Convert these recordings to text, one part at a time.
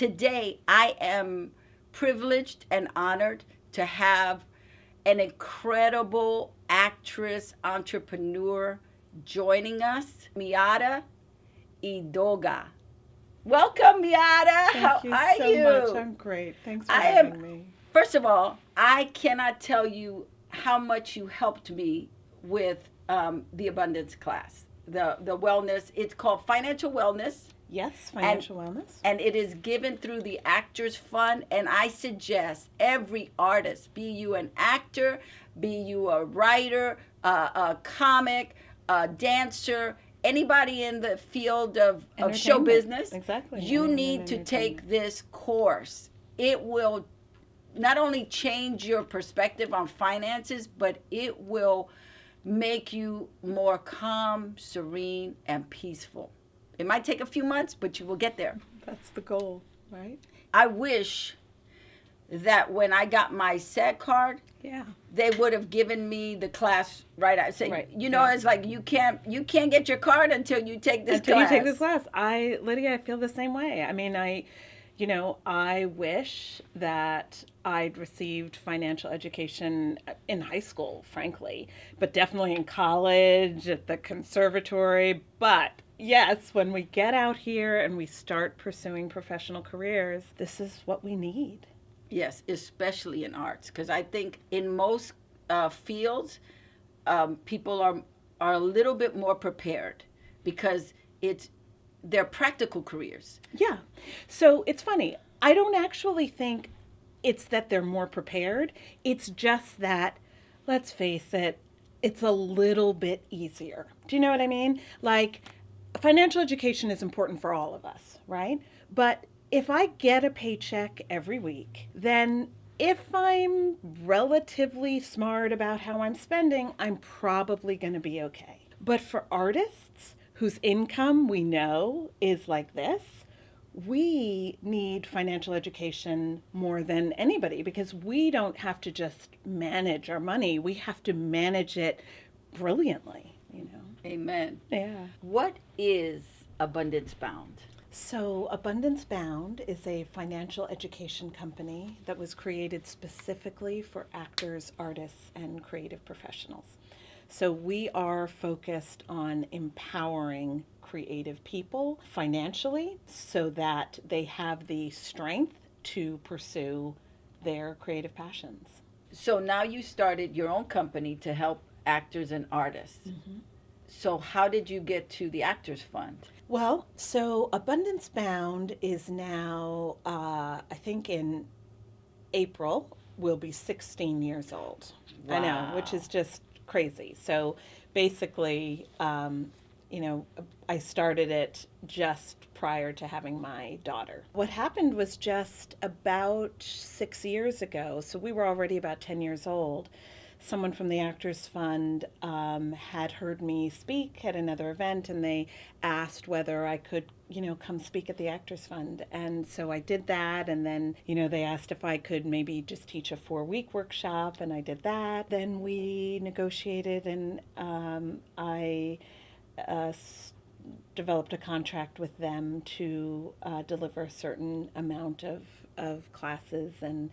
today I am privileged and honored to have an incredible actress, entrepreneur joining us, Miata Edoga. Welcome, Miata. How Thank you are so much. you? I'm great. Thanks for I am, having me. first of all, I cannot tell you how much you helped me with the abundance class, the wellness. It's called financial wellness, Yes, and financial wellness. and it is given through the Actors Fund. And I suggest every artist, be you an actor, be you a writer, a comic, a dancer, anybody in the field of show Entertainment. business, Exactly. you Anyone in need to entertainment. take this course. It will not only change your perspective on finances, but it will make you more calm, serene, and peaceful. It might take a few months, but you will get there. That's the goal, right? I wish that when I got my SET card, Yeah. they would have given me the class right. I say, Right. you know, Yeah. it's like you can't get your card until you take this Until class. you take this class. Lydia, I feel the same way. I mean, I wish that I'd received financial education in high school, frankly, but definitely in college, at the conservatory. But yes, when we get out here and we start pursuing professional careers, this is what we need. Yes, especially in arts, because I think in most fields, people are a little bit more prepared because it's they're practical careers. Yeah. So it's funny. I don't actually think it's that they're more prepared. It's just that, let's face it, it's a little bit easier. Do you know what I mean? Like, financial education is important for all of us, right? But if I get a paycheck every week, then if I'm relatively smart about how I'm spending, I'm probably going to be okay. But for artists whose income we know is like this, we need financial education more than anybody because we don't have to just manage our money. We have to manage it brilliantly, you know. Amen. Yeah. What is Abundance Bound? So, Abundance Bound is a financial education company that was created specifically for actors, artists, and creative professionals. So, we are focused on empowering creative people financially so that they have the strength to pursue their creative passions. So now you started your own company to help actors and artists. So how did you get to the Actors Fund? Well, so Abundance Bound is now, I think in April, will be 16 years old. I know, which Wow. is just crazy. So basically, I started it just prior to having my daughter. What happened was just about 6 years ago, so we were already about 10 years old. Someone from the Actors Fund had heard me speak at another event, and they asked whether I could, come speak at the Actors Fund. And so I did that, and then, they asked if I could maybe just teach a 4-week workshop, and I did that. Then we negotiated, and I uh, developed a contract with them to deliver a certain amount of classes, and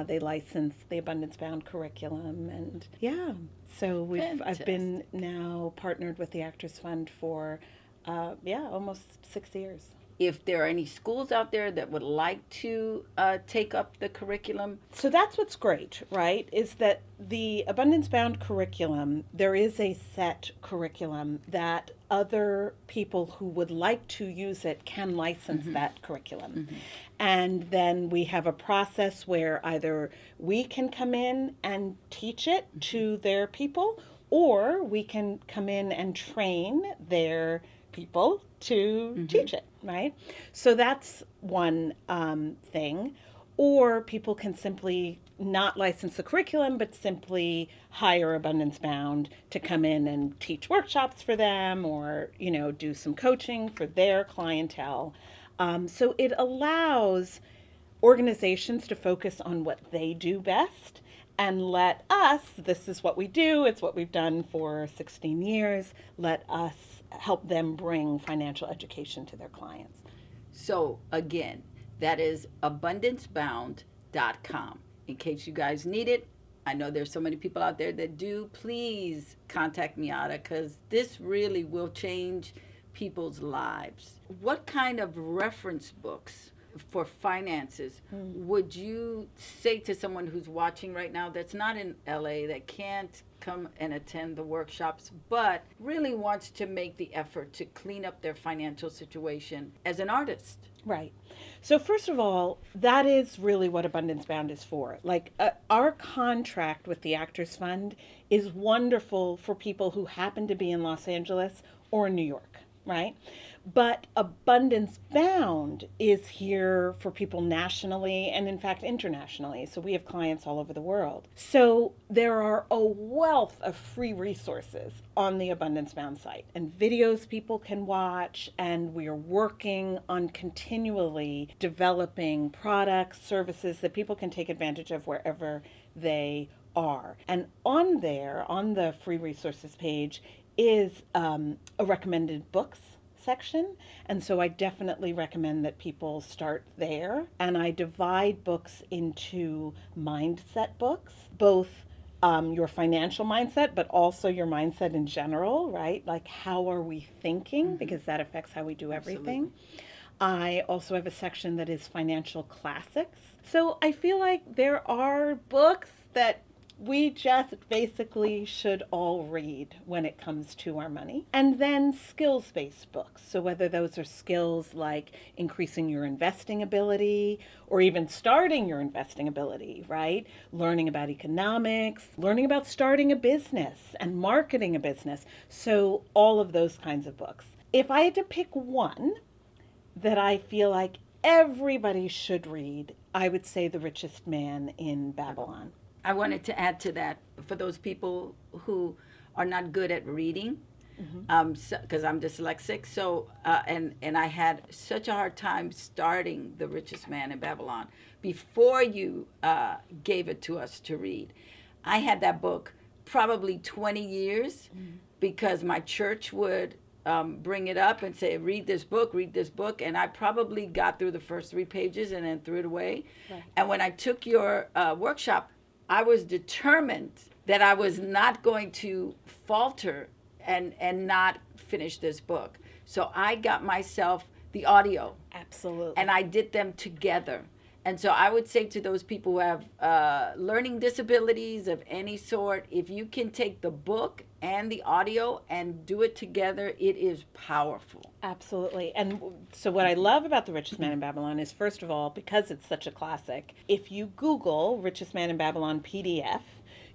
they license the Abundance Bound curriculum. And yeah, so I've been Fantastic. now partnered with the Actors Fund for almost 6 years. If there are any schools out there that would like to take up the curriculum, So that's what's great, right? Is that the Abundance Bound curriculum, there is a set curriculum that other people who would like to use it can license that curriculum. And then we have a process where either we can come in and teach it to their people, or we can come in and train their people to teach it, right? So that's one thing. Or people can simply not license the curriculum, but simply hire Abundance Bound to come in and teach workshops for them, or do some coaching for their clientele. So it allows organizations to focus on what they do best and let us, this is what we do, it's what we've done for 16 years, let us help them bring financial education to their clients. so again, That is abundancebound.com. In case you guys need it, I know there's so many people out there that do. Please contact Miata because this really will change people's lives. What kind of reference books for finances would you say to someone who's watching right now that's not in LA, that can't come and attend the workshops, but really wants to make the effort to clean up their financial situation as an artist? Right. So first of all, that is really what Abundance Bound is for. Like our contract with the Actors Fund is wonderful for people who happen to be in Los Angeles or New York, right? But Abundance Bound is here for people nationally and in fact internationally. So we have clients all over the world. So there are a wealth of free resources on the Abundance Bound site and videos people can watch, and we are working on continually developing products, services that people can take advantage of wherever they are. And on there, on the free resources page, is a recommended books section. And so I definitely recommend that people start there. And I divide books into mindset books, both your financial mindset, but also your mindset in general, right? Like, how are we thinking? Because that affects how we do everything. Absolutely. I also have a section that is financial classics. So I feel like there are books that we just basically should all read when it comes to our money. And then skills-based books. So whether those are skills like increasing your investing ability or even starting your investing ability, right? Learning about economics, learning about starting a business and marketing a business. So all of those kinds of books. If I had to pick one that I feel like everybody should read, I would say The Richest Man in Babylon. I wanted to add to that for those people who are not good at reading, because I'm dyslexic. So, and I had such a hard time starting The Richest Man in Babylon before you gave it to us to read. I had that book probably 20 years because my church would bring it up and say, read this book, and I probably got through the first 3 pages and then threw it away. Right. And when I took your workshop, I was determined that I was not going to falter and not finish this book. So I got myself the audio. Absolutely. And I did them together. And so I would say to those people who have learning disabilities of any sort, if you can take the book and the audio and do it together, it is powerful. Absolutely. And so what I love about The Richest Man in Babylon is, first of all, because it's such a classic, if you Google Richest Man in Babylon PDF,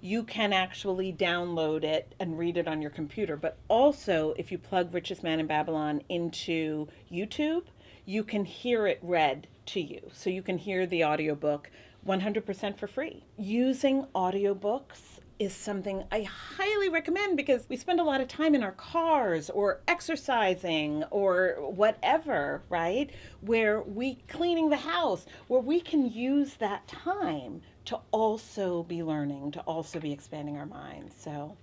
you can actually download it and read it on your computer. But also, if you plug Richest Man in Babylon into YouTube, you can hear it read to you. So you can hear the audiobook 100% for free. Using audiobooks is something I highly recommend because we spend a lot of time in our cars or exercising or whatever, right? Where we cleaning the house, where we can use that time to also be learning, to also be expanding our minds. So